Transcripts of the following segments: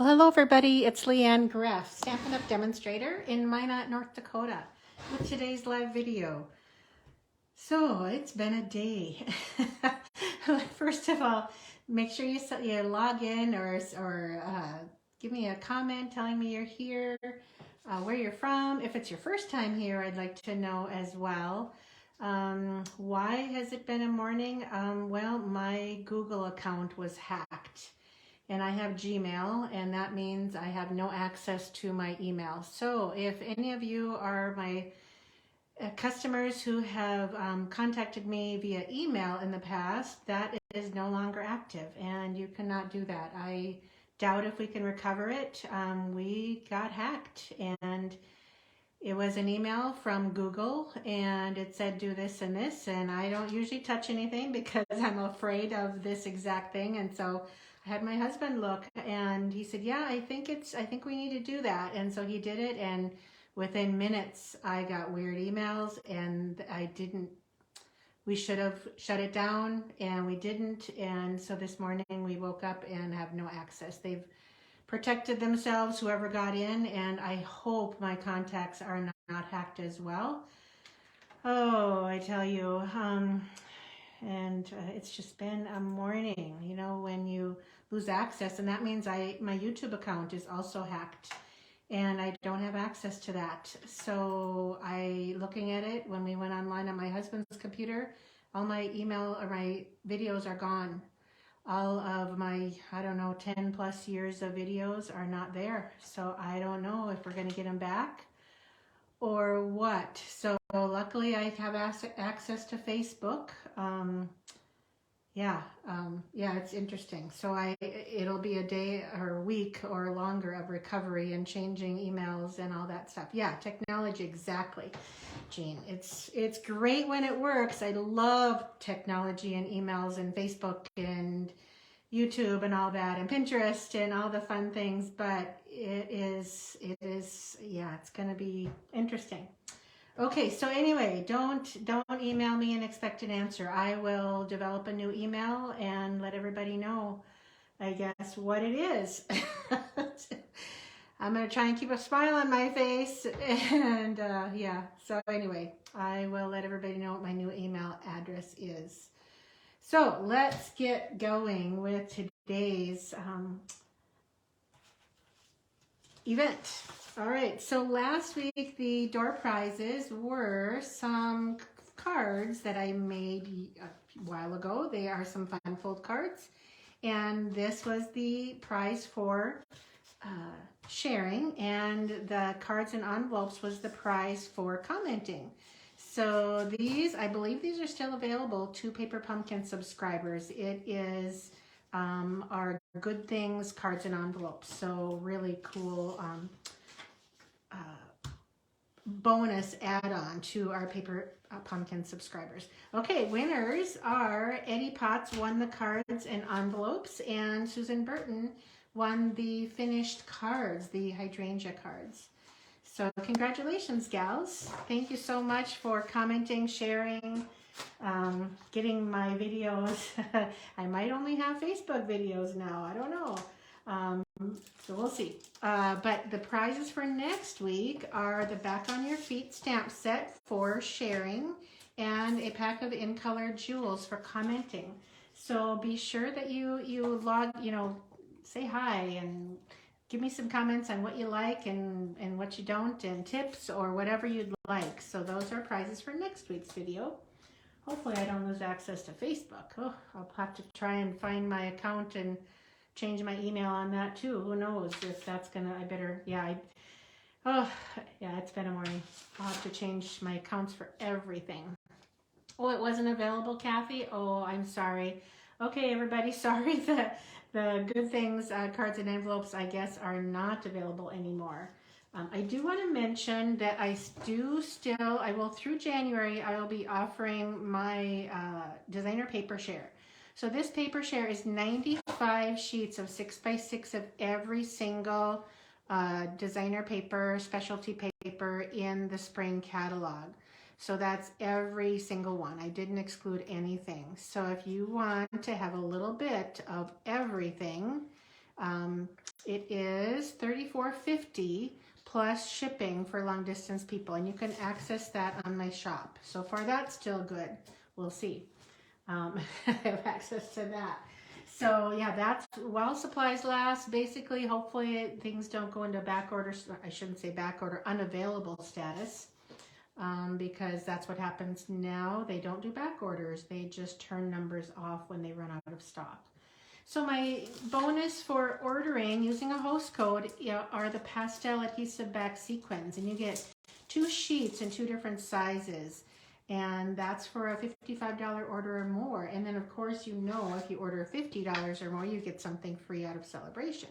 Well, hello everybody, it's Leanne Greff, Stampin' Up! Demonstrator in Minot, North Dakota with today's live video. So, it's been a day. First of all, make sure you log in or give me a comment telling me you're here, where you're from. If it's your first time here, I'd like to know as well. Why has it been a morning? Well, my Google account was hacked. And I have Gmail, and that means I have no access to my email. So if any of you are my customers who have contacted me via email in the past, that is no longer active, and you cannot do that. I doubt if we can recover it. We got hacked, and it was an email from Google, and it said do this and this, and I don't usually touch anything because I'm afraid of this exact thing. And so I had my husband look, and he said, yeah, I think we need to do that. And so he did it, and within minutes I got weird emails, and we should have shut it down, and we didn't. And so this morning we woke up and have no access. They've protected themselves, whoever got in, and I hope my contacts are not hacked as well. Oh, I tell you, it's just been a morning, you know, when you lose access, and that means my YouTube account is also hacked, and I don't have access to that. So looking at it, when we went online on my husband's computer, all my email or my videos are gone. All of my, I don't know, 10 plus years of videos are not there. So I don't know if we're going to get them back or what. So luckily I have access to Facebook. Yeah, it's interesting. So it'll be a day or a week or longer of recovery and changing emails and all that stuff. Yeah, technology, exactly, Jean. It's great when it works. I love technology and emails and Facebook and YouTube and all that, and Pinterest and all the fun things. But yeah, it's going to be interesting. Okay, so anyway, don't email me and expect an answer. I will develop a new email and let everybody know, I guess, what it is. I'm going to try and keep a smile on my face, and yeah, so anyway, I will let everybody know what my new email address is. So let's get going with today's event. All right, so last week the door prizes were some cards that I made a while ago. They are some fun fold cards, and this was the prize for sharing, and the cards and envelopes was the prize for commenting. So these, I believe these are still available to Paper Pumpkin subscribers. It is our Good Things cards and envelopes. So really cool bonus add-on to our Paper Pumpkin subscribers. Okay, winners are Eddie Potts won the cards and envelopes, and Susan Burton won the finished cards, the hydrangea cards. So congratulations, gals. Thank you so much for commenting, sharing, getting my videos. I might only have Facebook videos now. I don't know. So we'll see. But the prizes for next week are the Back on Your Feet stamp set for sharing and a pack of In Color jewels for commenting. So be sure that you log, say hi and give me some comments on what you like and what you don't, and tips or whatever you'd like. So those are prizes for next week's video. Hopefully I don't lose access to Facebook. Oh, I'll have to try and find my account and change my email on that too. Who knows if that's gonna, oh, yeah, it's been a morning. I'll have to change my accounts for everything. Oh, it wasn't available, Kathy? Oh, I'm sorry. Okay, everybody, sorry. The Good Things cards and envelopes, I guess, are not available anymore. I do want to mention that I will through January, I will be offering my designer paper share. So this paper share is 95 sheets of 6x6 of every single designer paper, specialty paper in the spring catalog. So that's every single one. I didn't exclude anything. So if you want to have a little bit of everything, It is $34.50 plus shipping for long distance people, and you can access that on my shop. So far that's still good. We'll see. I have access to that. So yeah, that's while supplies last. Basically, hopefully things don't go into back order. I shouldn't say back order, unavailable status, because that's what happens now. They don't do back orders. They just turn numbers off when they run out of stock. So my bonus for ordering using a host code are the pastel adhesive back sequins, and you get 2 sheets in 2 different sizes, and that's for a $55 order or more. And then of course, you know, if you order $50 or more, you get something free out of Celebration.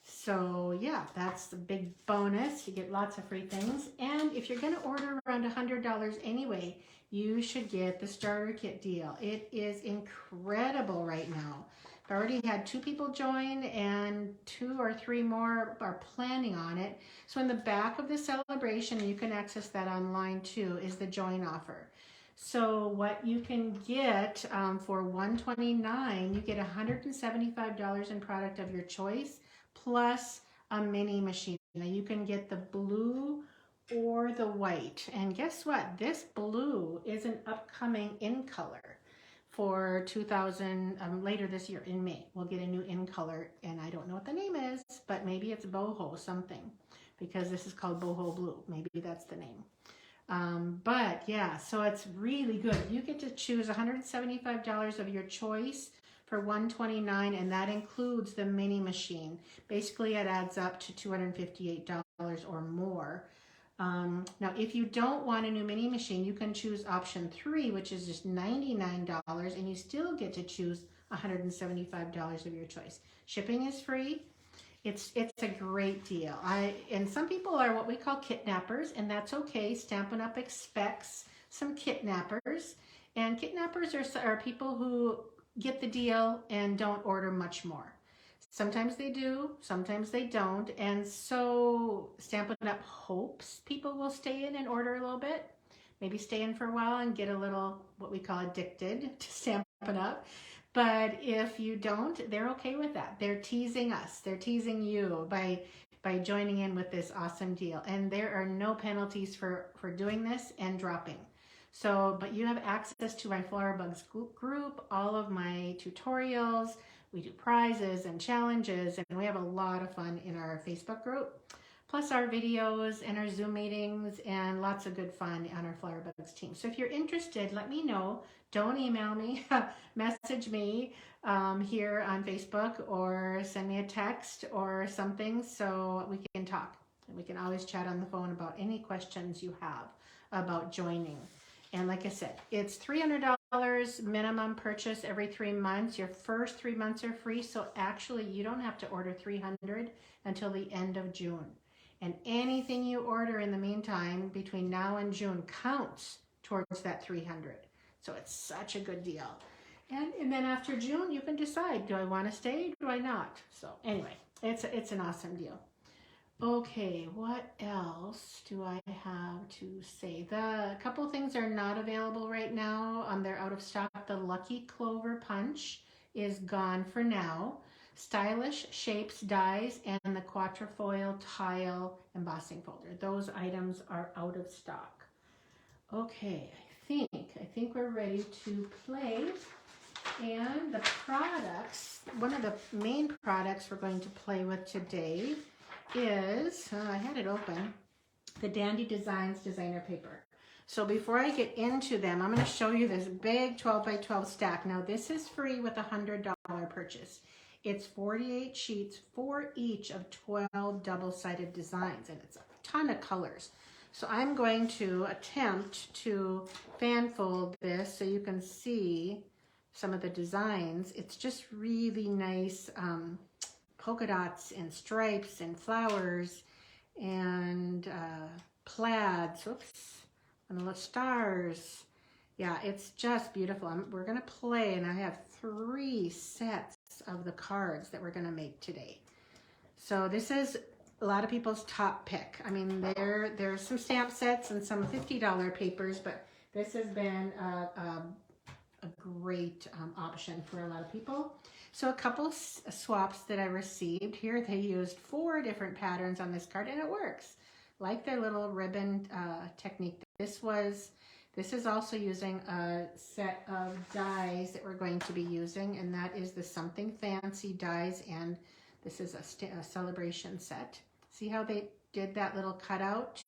So yeah, that's the big bonus. You get lots of free things. And if you're going to order around $100 anyway, you should get the starter kit deal. It is incredible right now. I've already had 2 people join, and 2 or 3 more are planning on it. So in the back of the Celebration, and you can access that online too, is the join offer. So what you can get for $129, you get $175 in product of your choice, plus a mini machine. Now you can get the blue or the white. And guess what? This blue is an upcoming in color for 2000, later this year in May. We'll get a new in color, and I don't know what the name is, but maybe it's boho something, because this is called boho blue. Maybe that's the name. But yeah, so it's really good. You get to choose $175 of your choice for $129, and that includes the mini machine. Basically, it adds up to $258 or more. Now, if you don't want a new mini machine, you can choose option 3, which is just $99, and you still get to choose $175 of your choice. Shipping is free. It's a great deal. And some people are what we call kidnappers, and that's okay. Stampin' Up! Expects some kidnappers, and kidnappers are people who get the deal and don't order much more. Sometimes they do, sometimes they don't, and so Stampin' Up! Hopes people will stay in and order a little bit, maybe stay in for a while and get a little, what we call, addicted to Stampin' Up! But if you don't, they're okay with that. They're teasing us. They're teasing you by joining in with this awesome deal. And there are no penalties for doing this and dropping. So, but you have access to my Flower Bugs group, all of my tutorials. We do prizes and challenges, and we have a lot of fun in our Facebook group. Plus our videos and our Zoom meetings, and lots of good fun on our Flower Bugs team. So if you're interested, let me know. Don't email me, message me here on Facebook, or send me a text or something so we can talk. And we can always chat on the phone about any questions you have about joining. And like I said, it's $300 minimum purchase every 3 months. Your first 3 months are free, so actually you don't have to order $300 until the end of June. And anything you order in the meantime between now and June counts towards that $300. So it's such a good deal. And then after June, you can decide, do I want to stay? Do I not? So anyway, it's an awesome deal. Okay, what else do I have to say? The couple things are not available right now. They're out of stock. The Lucky Clover Punch is gone for now. Stylish Shapes Dies and the Quatrefoil Tile Embossing Folder. Those items are out of stock. Okay, I think we're ready to play. And the products, one of the main products we're going to play with today is, I had it open, the Dandy Designs designer paper. So before I get into them, I'm going to show you this big 12 by 12 stack. Now this is free with a $100 purchase. It's 48 sheets for each of 12 double-sided designs, and it's a ton of colors. So I'm going to attempt to fan fold this so you can see some of the designs. It's just really nice polka dots and stripes and flowers and plaids, and little stars. Yeah, it's just beautiful. We're gonna play, and I have 3 sets of the cards that we're gonna make today. So this is a lot of people's top pick. I mean, there's some stamp sets and some $50 papers, but this has been a great option for a lot of people. So a couple swaps that I received here, they used 4 different patterns on this card, and it works. Like their little ribbon technique. This is also using a set of dies that we're going to be using, and that is the Something Fancy dies, and this is a celebration set. See how they did that little cutout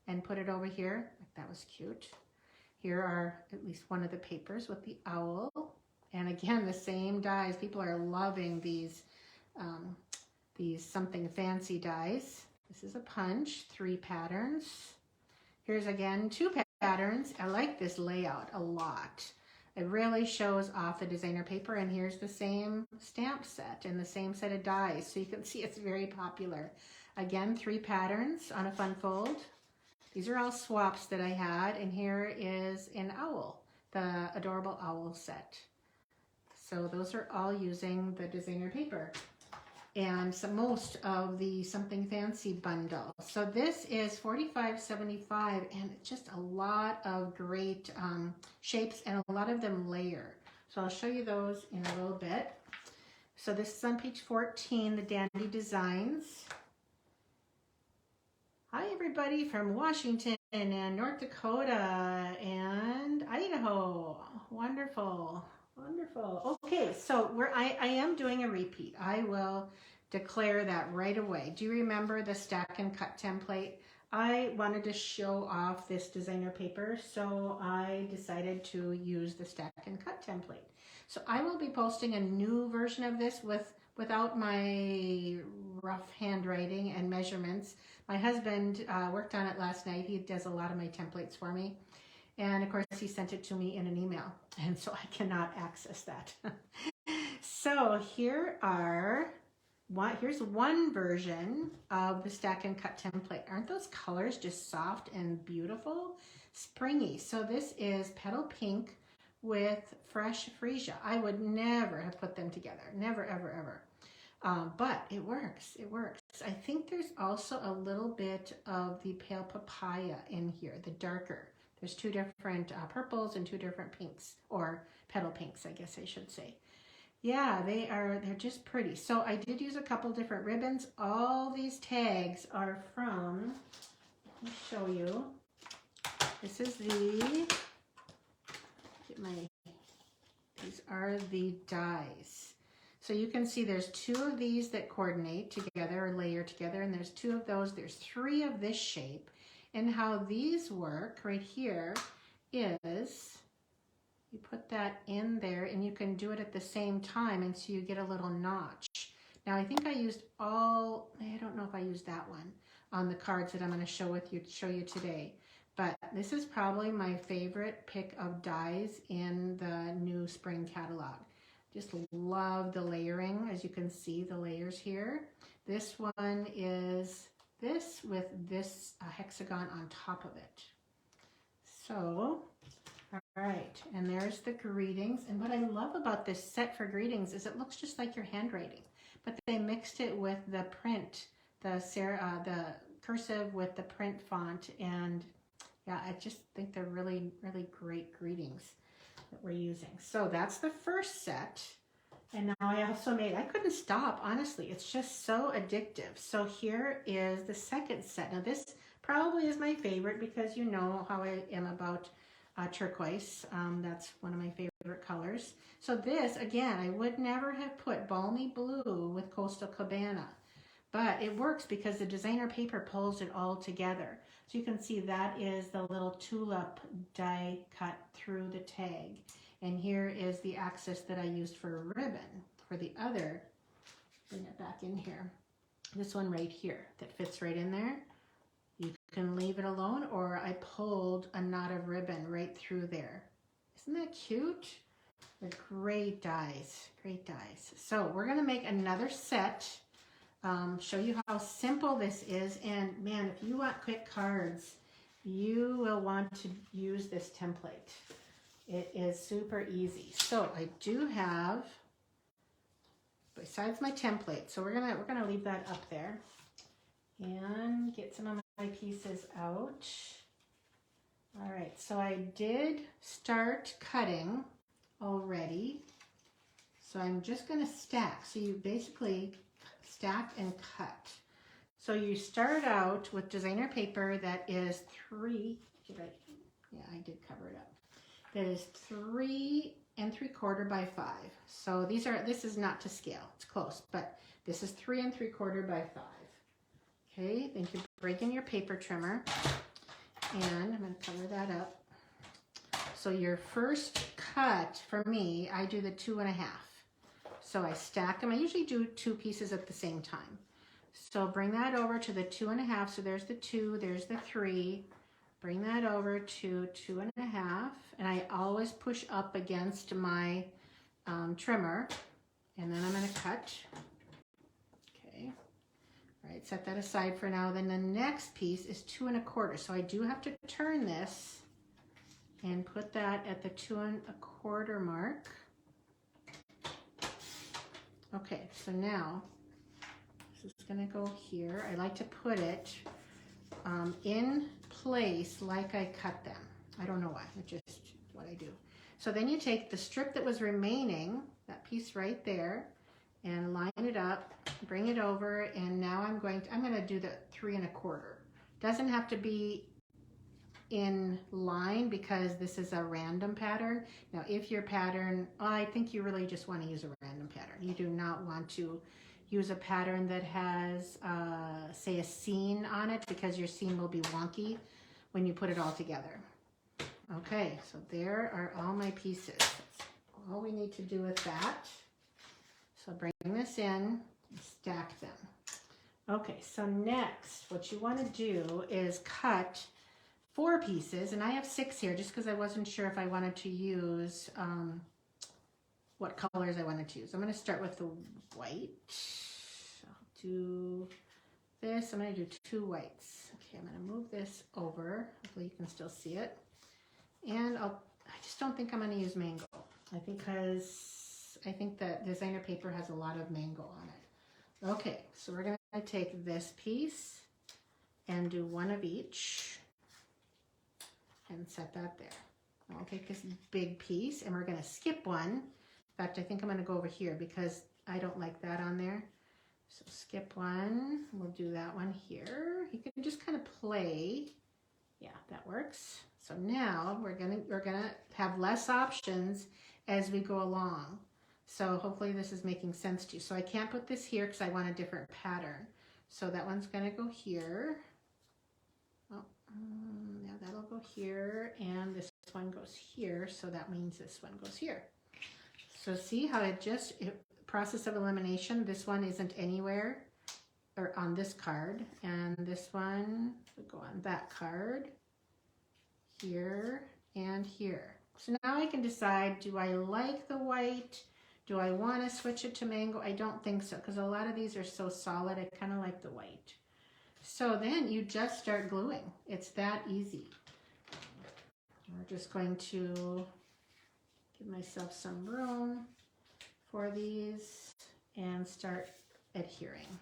and put it over here? That was cute. Here are at least one of the papers with the owl. And again, the same dies. People are loving these Something Fancy dies. This is a punch, 3 patterns. Here's again 2 patterns. I like this layout a lot. It really shows off the designer paper, and here's the same stamp set and the same set of dies. So you can see it's very popular. Again, 3 patterns on a fun fold. These are all swaps that I had, and here is an owl, the Adorable Owl set. So those are all using the designer paper. And most of the Something Fancy bundle. So this is $45.75, and just a lot of great shapes, and a lot of them layer. So I'll show you those in a little bit. So this is on page 14, the Dandy Designs. Hi everybody from Washington and North Dakota and Idaho. Wonderful. Wonderful. Okay, so I am doing a repeat. I will declare that right away. Do you remember the stack and cut template? I wanted to show off this designer paper, so I decided to use the stack and cut template. So I will be posting a new version of this without my rough handwriting and measurements. My husband worked on it last night. He does a lot of my templates for me. And of course, he sent it to me in an email, and so I cannot access that. So here's one version of the stack and cut template. Aren't those colors just soft and beautiful? Springy. So this is Petal Pink with Fresh Freesia. I would never have put them together. Never, ever, ever. But it works. It works. I think there's also a little bit of the Pale Papaya in here, the darker. There's 2 different purples and 2 different pinks, or petal pinks, I guess I should say. Yeah, they're just pretty. So I did use a couple different ribbons. All these tags are from, let me show you. This is these are the dies. So you can see there's 2 of these that coordinate together or layer together, and there's 2 of those. There's 3 of this shape. And how these work right here is you put that in there, and you can do it at the same time, and so you get a little notch. Now I think I used I don't know if I used that one on the cards that I'm going to show you today, but this is probably my favorite pick of dies in the new spring catalog. Just love the layering. As you can see, the layers here. This one is this with this hexagon on top of it. So, all right, and there's the greetings. And what I love about this set for greetings is it looks just like your handwriting, but they mixed it with the print, the cursive with the print font, and yeah, I just think they're really, really great greetings that we're using. So that's the first set. And now I couldn't stop, honestly. It's just so addictive. So here is the second set. Now this probably is my favorite because you know how I am about turquoise. That's one of my favorite colors. So this, again, I would never have put Balmy Blue with Coastal Cabana. But it works because the designer paper pulls it all together. So you can see that is the little tulip die cut through the tag. And here is the axis that I used for a ribbon. For the other, bring it back in here. This one right here that fits right in there. You can leave it alone, or I pulled a knot of ribbon right through there. Isn't that cute? They're great dies, great dies. So we're gonna make another set, show you how simple this is. And man, if you want quick cards, you will want to use this template. It is super easy. So I do have, besides my template, so we're gonna leave that up there and get some of my pieces out. All right, so I did start cutting already. So I'm just going to stack. So you basically stack and cut. So you start out with designer paper that is 3, yeah, I did cover it up. That is 3 3/4 by 5. So this is not to scale, it's close, but this is 3 3/4 by 5. Okay, then you break in your paper trimmer, and I'm going to cover that up. So your first cut, for me, I do the 2 1/2. So I stack them. I usually do 2 pieces at the same time. So bring that over to the 2 1/2. So there's the 2, there's the 3. Bring that over to 2 1/2. And I always push up against my trimmer. And then I'm going to cut. Okay. All right, set that aside for now. Then the next piece is 2 1/4. So I do have to turn this and put that at the 2 1/4 mark. Okay, so now this is going to go here. I like to put it in place like I cut them. I don't know why, it's just what I do. So then you take the strip that was remaining, that piece right there, and line it up, bring it over, and now I'm going to do the 3 1/4. Doesn't have to be in line because this is a random pattern. Now if your pattern, I think you really just want to use a random pattern. You do not want to use a pattern that has say a scene on it, because your scene will be wonky when you put it all together. Okay, so there are all my pieces. That's all we need to do with that. So bring this in and stack them. Okay, so next what you want to do is cut 4 pieces, and I have 6 here just because I wasn't sure if I wanted to use what colors I wanted to use. I'm going to start with the white. I'll do this. I'm going to do 2 whites. Okay, I'm going to move this over. Hopefully you can still see it. And I just don't think I'm going to use mango. I think that designer paper has a lot of mango on it. Okay, so we're going to take this piece and do 1 of each. And set that there. I'll take this big piece and we're going to skip one. In fact, I think I'm going to go over here because I don't like that on there. So skip one. We'll do that one here. You can just kind of play. Yeah, that works. So now we're gonna have less options as we go along. So hopefully this is making sense to you. So I can't put this here because I want a different pattern. So that one's going to go here. Oh, yeah, that'll go here, and this one goes here, so that means this one goes here. So see how process of elimination, this one isn't anywhere or on this card, and this one will go on that card, here and here. So now I can decide, do I like the white? Do I want to switch it to mango? I don't think so, because a lot of these are so solid, I kind of like the white. So then you just start gluing. It's that easy. We're just going to give myself some room for these and start adhering.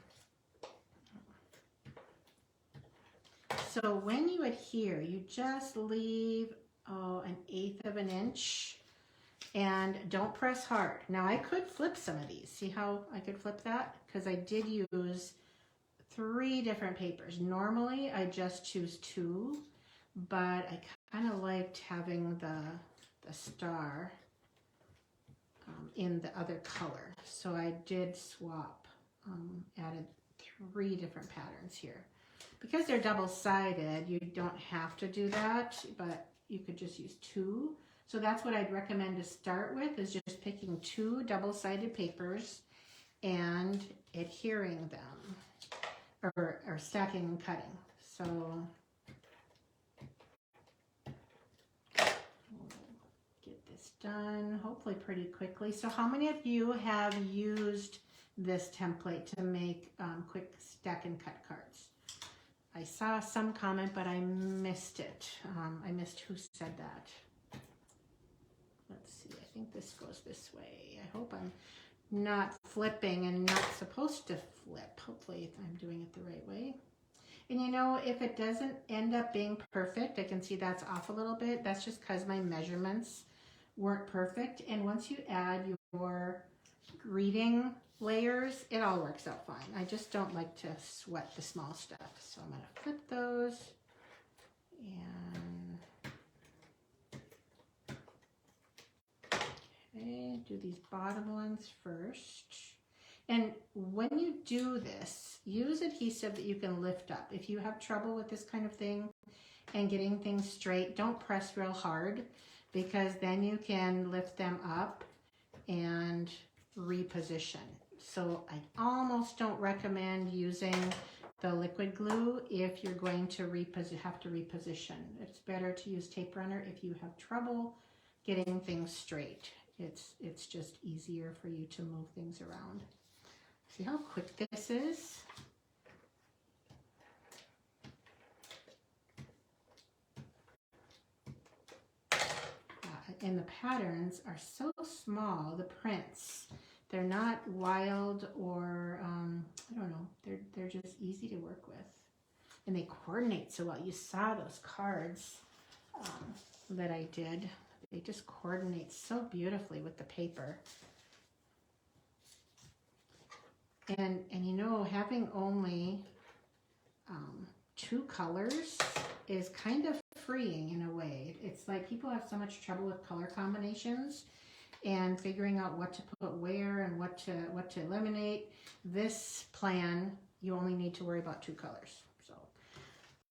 So when you adhere, you just leave 1/8 of an inch and don't press hard. Now I could flip some of these. See how I could flip that? Because I did use 3 different papers. Normally I just choose 2, but I kind of liked having the star in the other color. So I did swap, added 3 different patterns here. Because they're double-sided, you don't have to do that, but you could just use 2. So that's what I'd recommend to start with, is just picking 2 double-sided papers and adhering them. Or stacking and cutting. So we'll get this done hopefully pretty quickly. So how many of you have used this template to make quick stack and cut cards? I saw some comment, but I missed it. I missed who said that. Let's see, I think this goes this way. I hope I'm not flipping and not supposed to flip. Hopefully I'm doing it the right way. And you know, if it doesn't end up being perfect, I can see that's off a little bit. That's just because my measurements weren't perfect. And once you add your greeting layers, it all works out fine. I just don't like to sweat the small stuff. So I'm going to flip those and okay, do these bottom ones first. And when you do this, use adhesive that you can lift up. If you have trouble with this kind of thing and getting things straight, don't press real hard, because then you can lift them up and reposition. So I almost don't recommend using the liquid glue if you're going to have to reposition. It's better to use tape runner if you have trouble getting things straight. It's just easier for you to move things around. See how quick this is? And the patterns are so small, the prints. They're not wild or, I don't know, they're just easy to work with. And they coordinate so well. You saw those cards that I did. They just coordinate so beautifully with the paper. And you know, having only 2 colors is kind of freeing in a way. It's like people have so much trouble with color combinations and figuring out what to put where and what to eliminate. This plan, you only need to worry about 2 colors. So,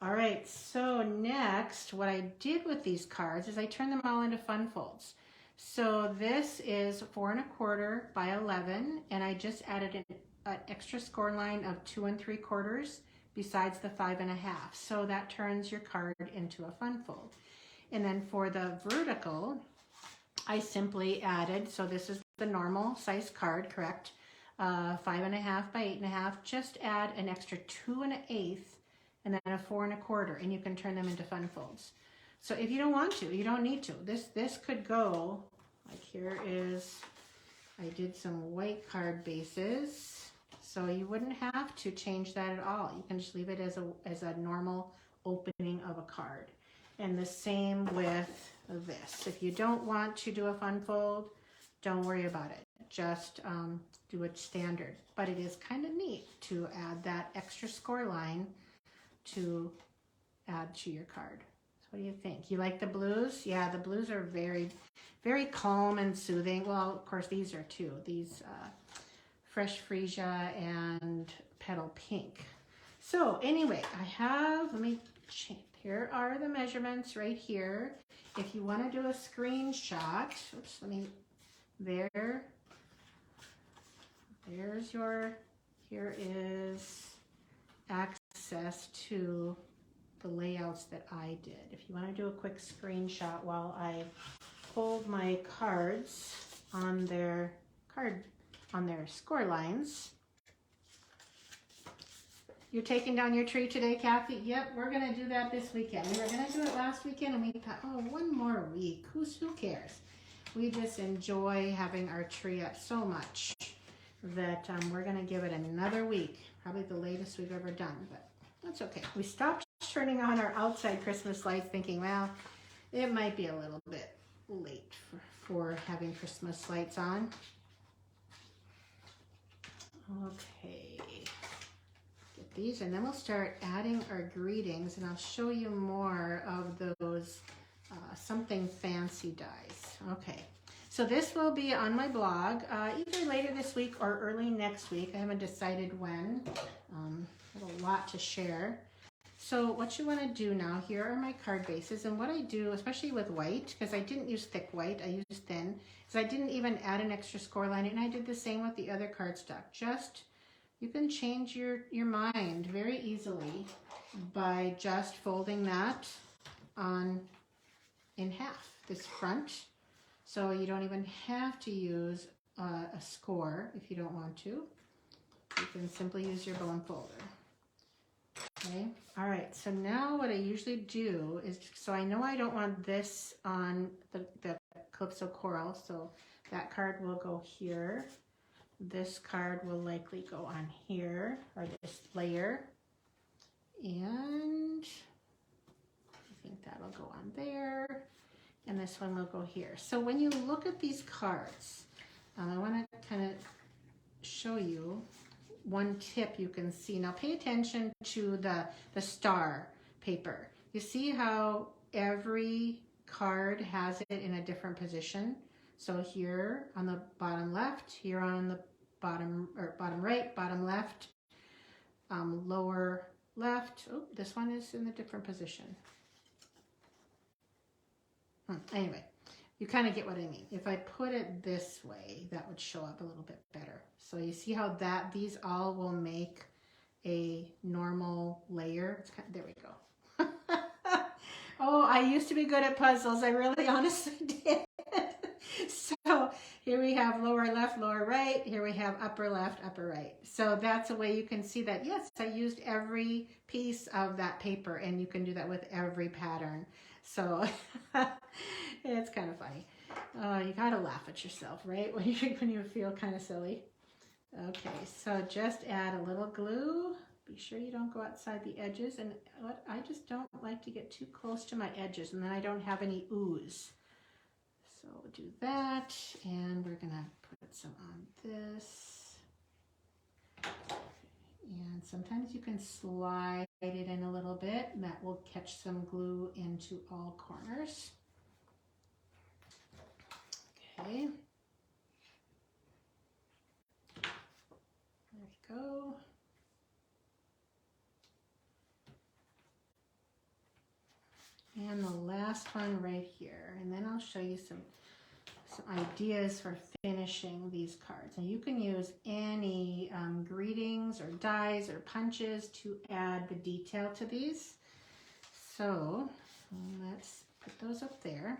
all right, so next, what I did with these cards is I turned them all into fun folds. So this is 4 1/4 by 11, and I just added an extra score line of 2 3/4 besides the 5 1/2. So that turns your card into a fun fold. And then for the vertical, I simply added, so this is the normal size card, correct? 5 1/2 by 8 1/2. Just add an extra 2 1/8 and then a 4 1/4, and you can turn them into fun folds. So if you don't want to, you don't need to. This could go, like here is, I did some white card bases, so you wouldn't have to change that at all. You can just leave it as a normal opening of a card. And the same with this. If you don't want to do a fun fold, don't worry about it. Just do it standard. But it is kind of neat to add that extra score line to add to your card. So what do you think? You like the blues? Yeah, the blues are very, very calm and soothing. Well, of course, these are too. These Fresh Freesia and Petal Pink. So anyway, I have, let me change. Here are the measurements right here. If you want to do a screenshot, oops, there's your, here is access to the layouts that I did. If you want to do a quick screenshot while I hold my cards on their score lines. You're taking down your tree today, Kathy? Yep, we're going to do that this weekend. We were going to do it last weekend, and we thought, oh, one more week. Who cares? We just enjoy having our tree up so much that we're going to give it another week. Probably the latest we've ever done, but that's okay. We stopped turning on our outside Christmas lights thinking, well, it might be a little bit late for having Christmas lights on. Okay. These, and then we'll start adding our greetings, and I'll show you more of those something fancy dies. Okay, so this will be on my blog either later this week or early next week. I haven't decided when. I have a lot to share. So what you want to do now, here are my card bases, and what I do, especially with white, because I didn't use thick white, I used thin, is I didn't even add an extra score line, and I did the same with the other cardstock. You can change your mind very easily by just folding that in half, this front. So you don't even have to use a score if you don't want to. You can simply use your bone folder. Okay, all right, so now what I usually do is, so I know I don't want this on the Calypso Coral, so that card will go here. This card will likely go on here, or this layer, and I think that'll go on there. and this one will go here. So when you look at these cards, I want to kind of show you one tip you can see. Now pay attention to the star paper. You see how every card has it in a different position? So here on the bottom left, here on the bottom right, bottom left, lower left. Oh, this one is in a different position. Anyway, you kind of get what I mean. If I put it this way, that would show up a little bit better. So you see how these all will make a normal layer. It's kind of, there we go. Oh, I used to be good at puzzles. I really honestly did. So here we have lower left, lower right. Here we have upper left, upper right. So that's a way you can see that, yes, I used every piece of that paper, and you can do that with every pattern. So it's kind of funny. You gotta laugh at yourself, right? When you feel kind of silly. Okay, so just add a little glue. Be sure you don't go outside the edges. And what I just don't like to get too close to my edges, and then I don't have any ooze. So we'll do that, and we're gonna put some on this. And sometimes you can slide it in a little bit, and that will catch some glue into all corners. Okay. There we go. And the last one right here, and then I'll show you some ideas for finishing these cards. Now you can use any greetings or dies or punches to add the detail to these. So let's put those up there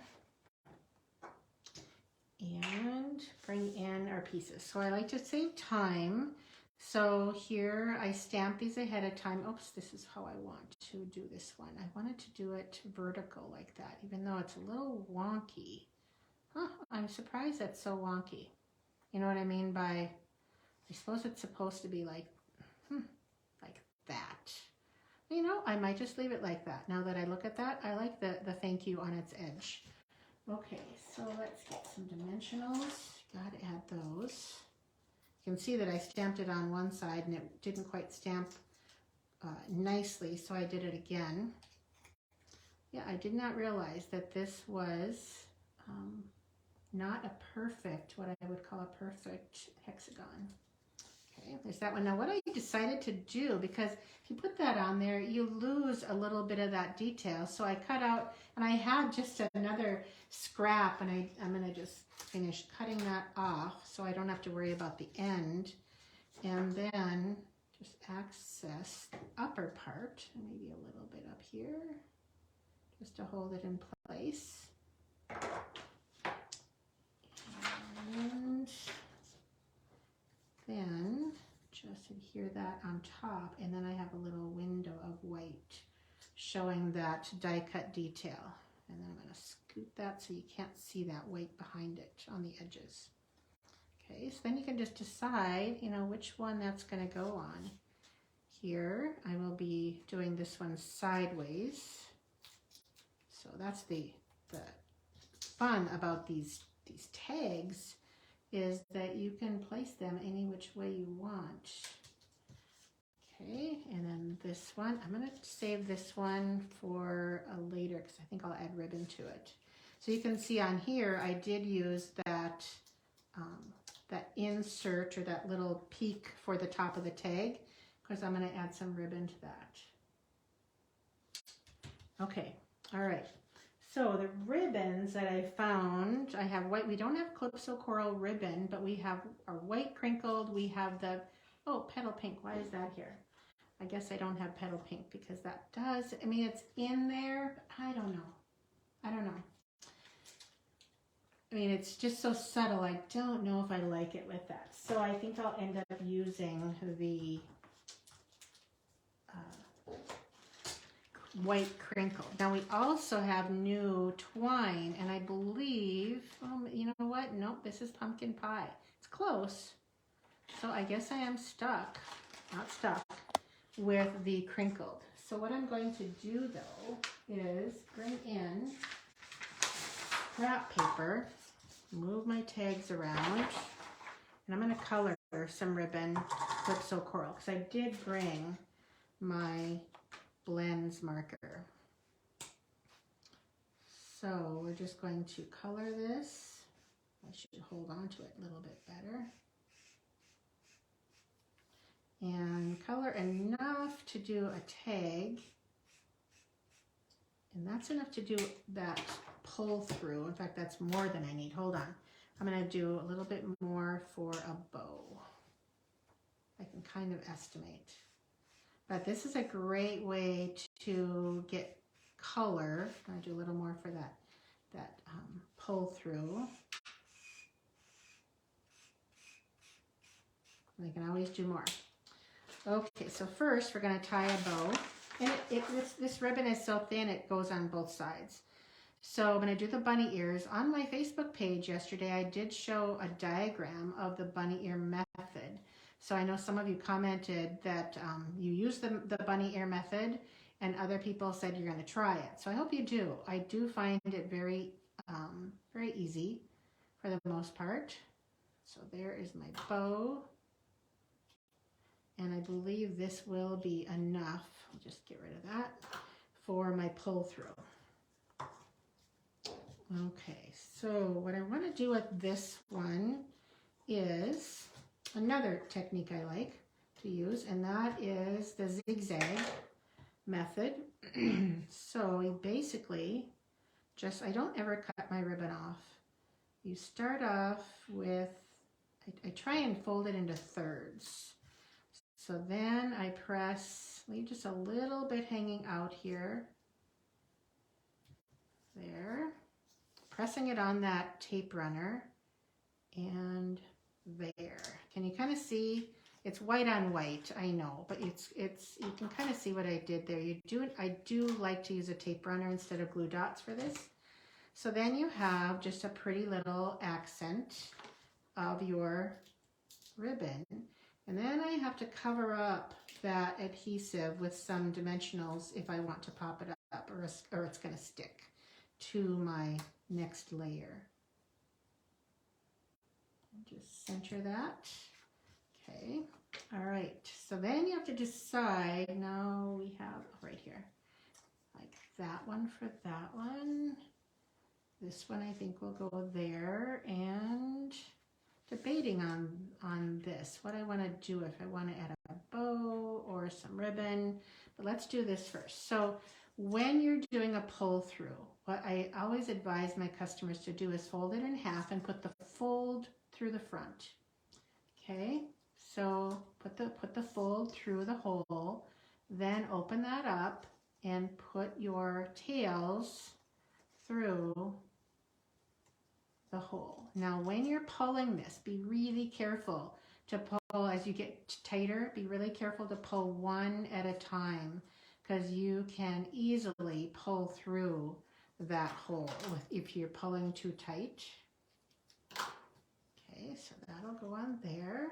and bring in our pieces. So I like to save time. So here I stamp these ahead of time. Oops, this is how I want to do this one. I wanted to do it vertical like that, even though it's a little wonky. Huh, I'm surprised that's so wonky. You know what I mean by, I suppose it's supposed to be like that. You know, I might just leave it like that. Now that I look at that, I like the thank you on its edge. Okay, so let's get some dimensionals. Gotta add those. You can see that I stamped it on one side and it didn't quite stamp nicely, so I did it again. Yeah, I did not realize that this was not a perfect, what I would call a perfect hexagon. Okay, there's that one. Now what I decided to do, because if you put that on there, you lose a little bit of that detail. So I cut out, and I had just another scrap, and I'm going to just finish cutting that off so I don't have to worry about the end. And then just access the upper part, maybe a little bit up here, just to hold it in place. And then just adhere that on top, and then I have a little window of white showing that die cut detail. And then I'm going to scoot that so you can't see that white behind it on the edges. Okay, so then you can just decide, you know, which one that's going to go on. Here I will be doing this one sideways. So that's the fun about these tags, is that you can place them any which way you want. Okay, and then this one, I'm going to save this one for a later, because I think I'll add ribbon to it. So you can see on here, I did use that insert, or that little peak for the top of the tag, because I'm going to add some ribbon to that. Okay, all right. So the ribbons that I found, I have white, we don't have Calypso Coral ribbon, but we have our white crinkled, we have the, oh, petal pink, why is that here? I guess I don't have petal pink because that does, I mean, it's in there, but I don't know. I mean, it's just so subtle, I don't know if I like it with that. So I think I'll end up using the white crinkle. Now we also have new twine, and I believe, you know what? Nope, this is pumpkin pie. It's close. So I guess I am stuck, not stuck, with the crinkled. So what I'm going to do though is bring in scrap paper, move my tags around, and I'm going to color some ribbon Calypso Coral because I did bring my blends marker. So we're just going to color this. I should hold on to it a little bit better. And color enough to do a tag. And that's enough to do that pull through. In fact, that's more than I need. Hold on. I'm going to do a little bit more for a bow. I can kind of estimate. But this is a great way to get color. I'm going to do a little more for that pull through. I can always do more. Okay, so first we're going to tie a bow. And this ribbon is so thin it goes on both sides. So I'm going to do the bunny ears. On my Facebook page yesterday, I did show a diagram of the bunny ear method. So I know some of you commented that you use the bunny ear method, and other people said you're going to try it. So I hope you do. I do find it very, very easy for the most part. So there is my bow. And I believe this will be enough. I'll just get rid of that for my pull through. Okay, so what I want to do with this one is another technique I like to use, and that is the zigzag method. So you basically just, I don't ever cut my ribbon off. You start off with, I try and fold it into thirds. So then I press, leave just a little bit hanging out here. There. Pressing it on that tape runner. And there. Can you kind of see? It's white on white, I know, but it's you can kind of see what I did there. I do like to use a tape runner instead of glue dots for this. So then you have just a pretty little accent of your ribbon. And then I have to cover up that adhesive with some dimensionals if I want to pop it up, or it's going to stick to my next layer. Just center that. Okay. All right. So then you have to decide. Now we have right here, like that one for that one. This one I think will go there, and debating on this, what I want to do, if I want to add a bow or some ribbon, but let's do this first. So when you're doing a pull through, what I always advise my customers to do is fold it in half and put the fold through the front. Okay, so put the fold through the hole, then open that up and put your tails through the hole. Now when you're pulling this, be really careful to pull as you get tighter. Be really careful to pull one at a time, because you can easily pull through that hole if you're pulling too tight. Okay, so that'll go on there.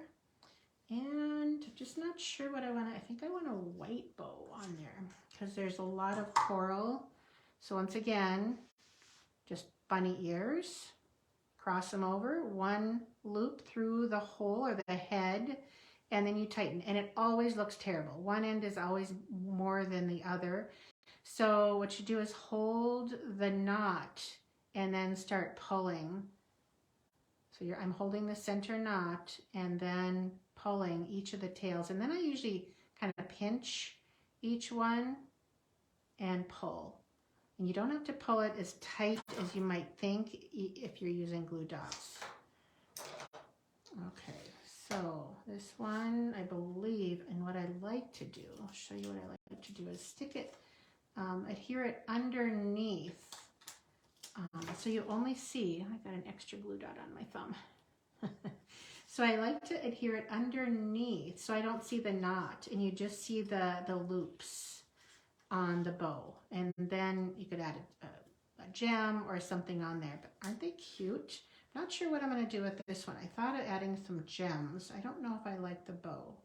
And I'm just not sure what I want. I think I want a white bow on there because there's a lot of coral. So once again, just bunny ears. Cross them over, one loop through the hole or the head, and then you tighten. And it always looks terrible. One end is always more than the other. So what you do is hold the knot and then start pulling. So I'm holding the center knot and then pulling each of the tails. And then I usually kind of pinch each one and pull. And you don't have to pull it as tight as you might think if you're using glue dots. Okay, so this one, I believe, and what I like to do, I'll show you what I like to do, is stick it, adhere it underneath. So you only see, I got an extra glue dot on my thumb. So I like to adhere it underneath so I don't see the knot, and you just see the loops on the bow. And then you could add a gem or something on there. But aren't they cute? Not sure what I'm going to do with this one. I thought of adding some gems. I don't know if I like the bow.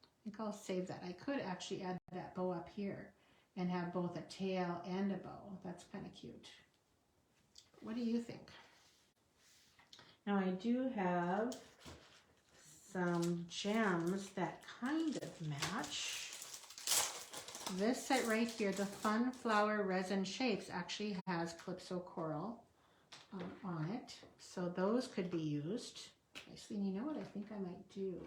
I think I'll save that. I could actually add that bow up here and have both a tail and a bow. That's kind of cute. What do you think? Now I do have some gems that kind of match. This set right here, the Fun Flower Resin Shapes, actually has Calypso Coral on it. So those could be used. Actually, you know what I think I might do?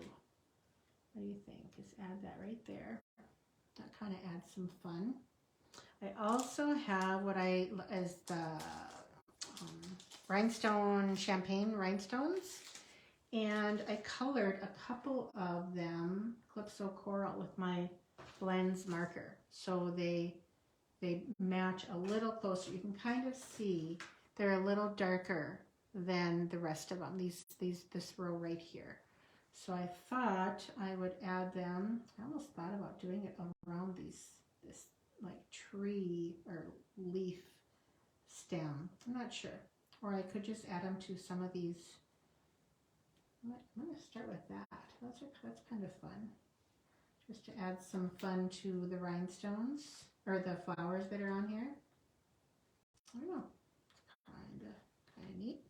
What do you think? Just add that right there. That kind of adds some fun. I also have what is the rhinestone champagne rhinestones. And I colored a couple of them Calypso Coral with my blends marker. So they match a little closer. You can kind of see they're a little darker than the rest of them, this row right here. So I thought I would add them. I almost thought about doing it around this like tree or leaf stem. I'm not sure. Or I could just add them to some of these. I'm going to start with that. That's kind of fun. Just to add some fun to the rhinestones or the flowers that are on here. I don't know. Kind of neat.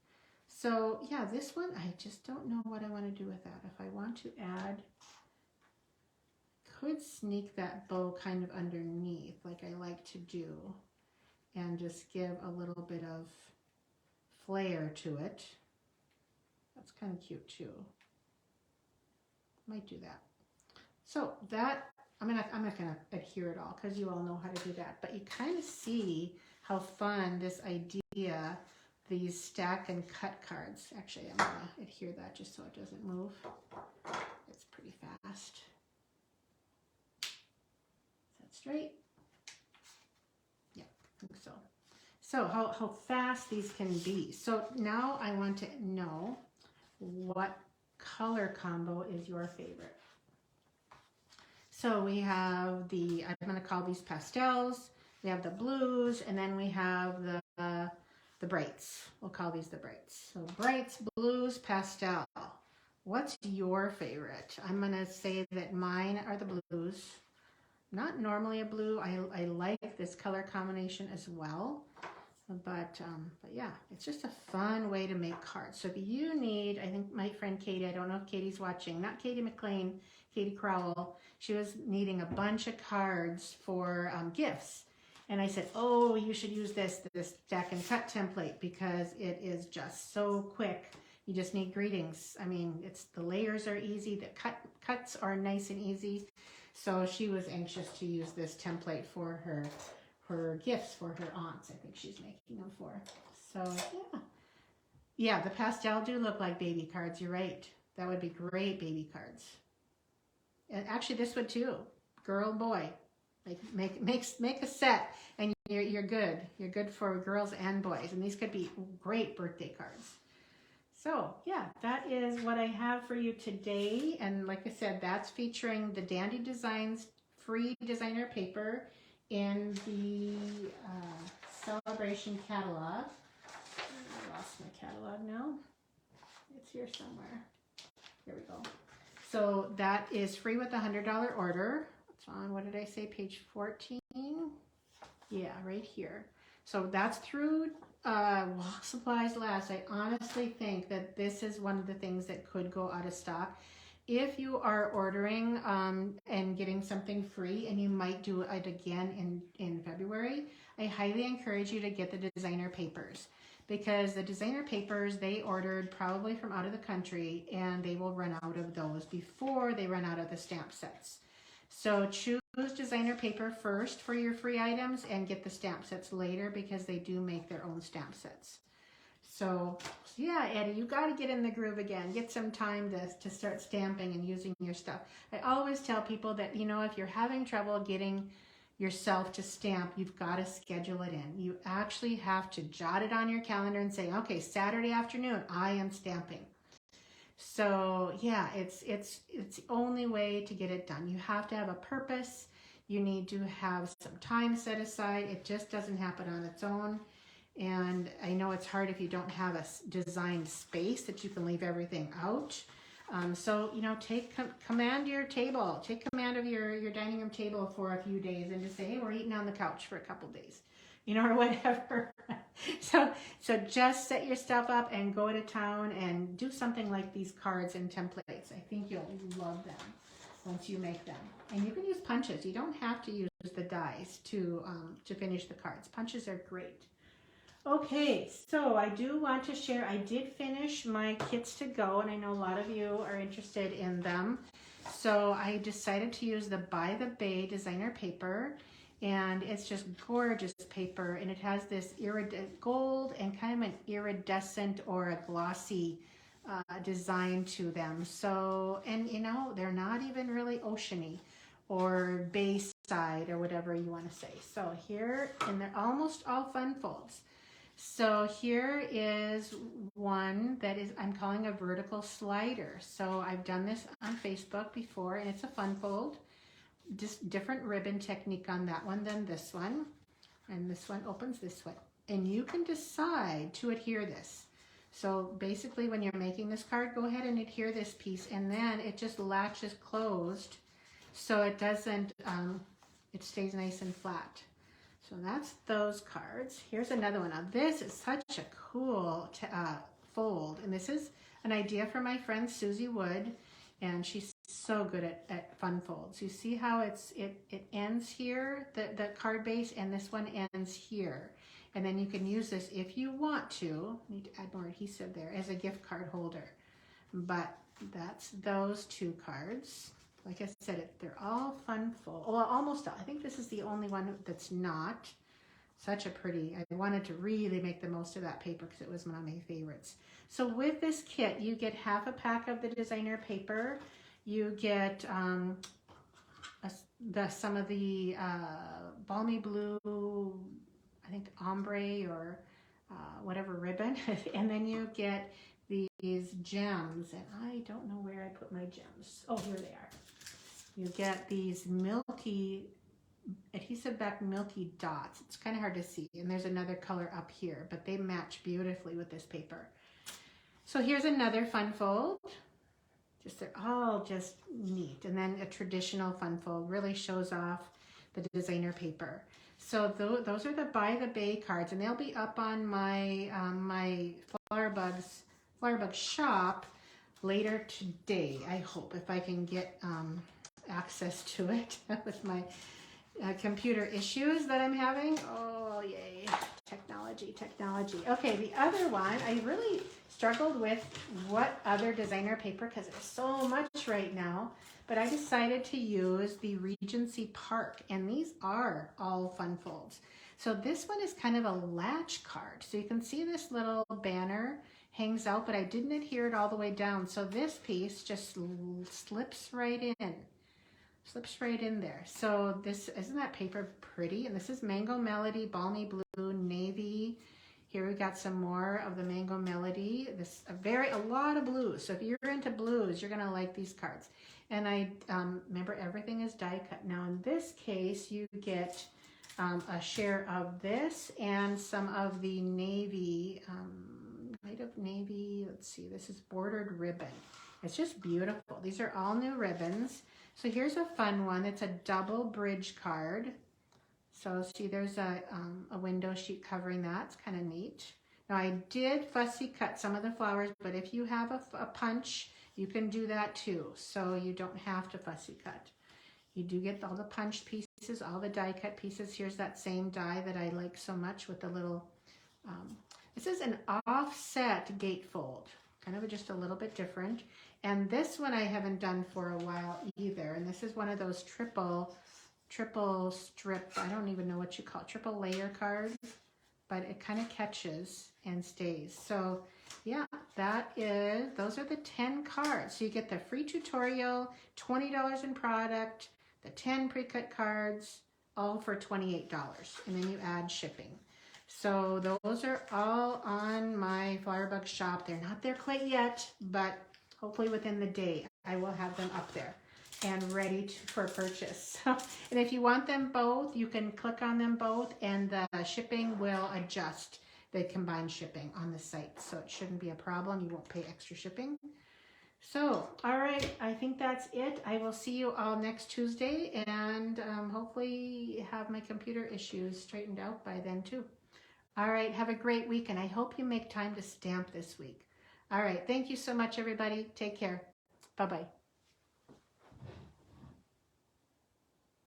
So yeah, this one, I just don't know what I want to do with that. If I want to add, could sneak that bow kind of underneath like I like to do and just give a little bit of flair to it. That's kind of cute too. Might do that. So that, I'm not gonna adhere it all because you all know how to do that, but you kind of see how fun this idea, these stack and cut cards. Actually, I'm gonna adhere that just so it doesn't move. It's pretty fast. Is that straight? Yeah, I think so. So how fast these can be. So now I want to know what color combo is your favorite. So we have I'm going to call these pastels, we have the blues, and then we have the brights. We'll call these the brights. So brights, blues, pastel. What's your favorite? I'm going to say that mine are the blues. Not normally a blue. I like this color combination as well. But yeah, it's just a fun way to make cards. So if you need, I think my friend Katie, I don't know if Katie's watching, not Katie McLean, Katie Crowell, she was needing a bunch of cards for gifts. And I said, oh, you should use this stack and cut template because it is just so quick. You just need greetings. I mean, the layers are easy, the cuts are nice and easy. So she was anxious to use this template for her gifts for her aunts. I think she's making them for. So yeah, the pastel do look like baby cards. You're right. That would be great baby cards. And actually, this would too. Girl, boy, make a set, and you're good. You're good for girls and boys. And these could be great birthday cards. So yeah, that is what I have for you today. And like I said, that's featuring the Dandy Designs free designer paper in the Celebration catalog. I lost my catalog now. It's here somewhere. Here we go. So that is free with a $100 order. It's on, what did I say, page 14? Yeah, right here. So that's through while supplies last. I honestly think that this is one of the things that could go out of stock. If you are ordering and getting something free, and you might do it again in February, I highly encourage you to get the designer papers, because the designer papers, they ordered probably from out of the country, and they will run out of those before they run out of the stamp sets. So choose designer paper first for your free items and get the stamp sets later, because they do make their own stamp sets. So yeah, Eddie, you got to get in the groove again. Get some time to start stamping and using your stuff. I always tell people that, you know, if you're having trouble getting yourself to stamp, you've got to schedule it in. You actually have to jot it on your calendar and say, okay, Saturday afternoon, I am stamping. So yeah, it's the only way to get it done. You have to have a purpose. You need to have some time set aside. It just doesn't happen on its own. And I know it's hard if you don't have a designed space that you can leave everything out. So, you know, take command your table. Take command of your dining room table for a few days and just say, hey, we're eating on the couch for a couple days, you know, or whatever. So just set your stuff up and go to town and do something like these cards and templates. I think you'll love them once you make them. And you can use punches. You don't have to use the dies to finish the cards. Punches are great. Okay, so I do want to share, I did finish my kits to go, and I know a lot of you are interested in them. So I decided to use the By the Bay designer paper, and it's just gorgeous paper, and it has this gold and kind of an iridescent or a glossy design to them. So, and you know, they're not even really oceany or bayside or whatever you want to say. So here, and they're almost all fun folds. So here is one that is, I'm calling a vertical slider. So I've done this on Facebook before, and it's a fun fold. Just different ribbon technique on that one than this one. And this one opens this way. And you can decide to adhere this. So basically when you're making this card, go ahead and adhere this piece, and then it just latches closed so it doesn't, it stays nice and flat. So that's those cards. Here's another one. Now this is such a cool fold, and this is an idea from my friend Susie Wood, and she's so good at fun folds. You see how it ends here, the card base, and this one ends here. And then you can use this if you want to. Need to add more adhesive there as a gift card holder. But that's those two cards. Like I said, they're all fun fold. Well, almost all. I think this is the only one that's not. Such a pretty. I wanted to really make the most of that paper because it was one of my favorites. So with this kit, you get half a pack of the designer paper. You get some of the balmy blue, I think ombre or whatever ribbon, and then you get these gems, and I don't know where I put my gems. Oh, here they are. You get these milky, adhesive back milky dots. It's kind of hard to see, and there's another color up here, but they match beautifully with this paper. So here's another fun fold. They're all just neat. And then a traditional fun fold really shows off the designer paper. So those are the By the Bay cards, and they'll be up on my my Flowerbug shop later today, I hope, if I can get access to it with my computer issues that I'm having. Oh, yay. Technology. Okay, the other one, I really struggled with what other designer paper, because there's so much right now, but I decided to use the Regency Park, and these are all fun folds. So this one is kind of a latch card. So you can see this little banner hangs out, but I didn't adhere it all the way down. So this piece just slips right in. There. So this, isn't that paper pretty? And this is Mango Melody, Balmy Blue, Navy. Here we got some more of the Mango Melody. This a lot of blues. So if you're into blues, you're gonna like these cards. And I remember everything is die cut. Now in this case, you get a share of this and some of the navy, light of navy. Let's see. This is bordered ribbon. It's just beautiful. These are all new ribbons. So here's a fun one. It's a double bridge card. So see, there's a window sheet covering that. It's kind of neat. Now I did fussy cut some of the flowers, but if you have a punch, you can do that too. So you don't have to fussy cut. You do get all the punched pieces, all the die cut pieces. Here's that same die that I like so much with the little, this is an offset gatefold, kind of just a little bit different. And this one I haven't done for a while either. And this is one of those triple strip, I don't even know what you call it, triple layer cards, but it kind of catches and stays. So yeah, those are the 10 cards. So you get the free tutorial, $20 in product, the 10 pre-cut cards, all for $28. And then you add shipping. So those are all on my Flowerbug shop. They're not there quite yet, but hopefully within the day I will have them up there and ready for purchase. So, and if you want them both, you can click on them both, and the shipping will adjust the combined shipping on the site. So it shouldn't be a problem. You won't pay extra shipping. So, all right, I think that's it. I will see you all next Tuesday, and hopefully have my computer issues straightened out by then too. All right, have a great week, and I hope you make time to stamp this week. All right, thank you so much, everybody. Take care. Bye-bye.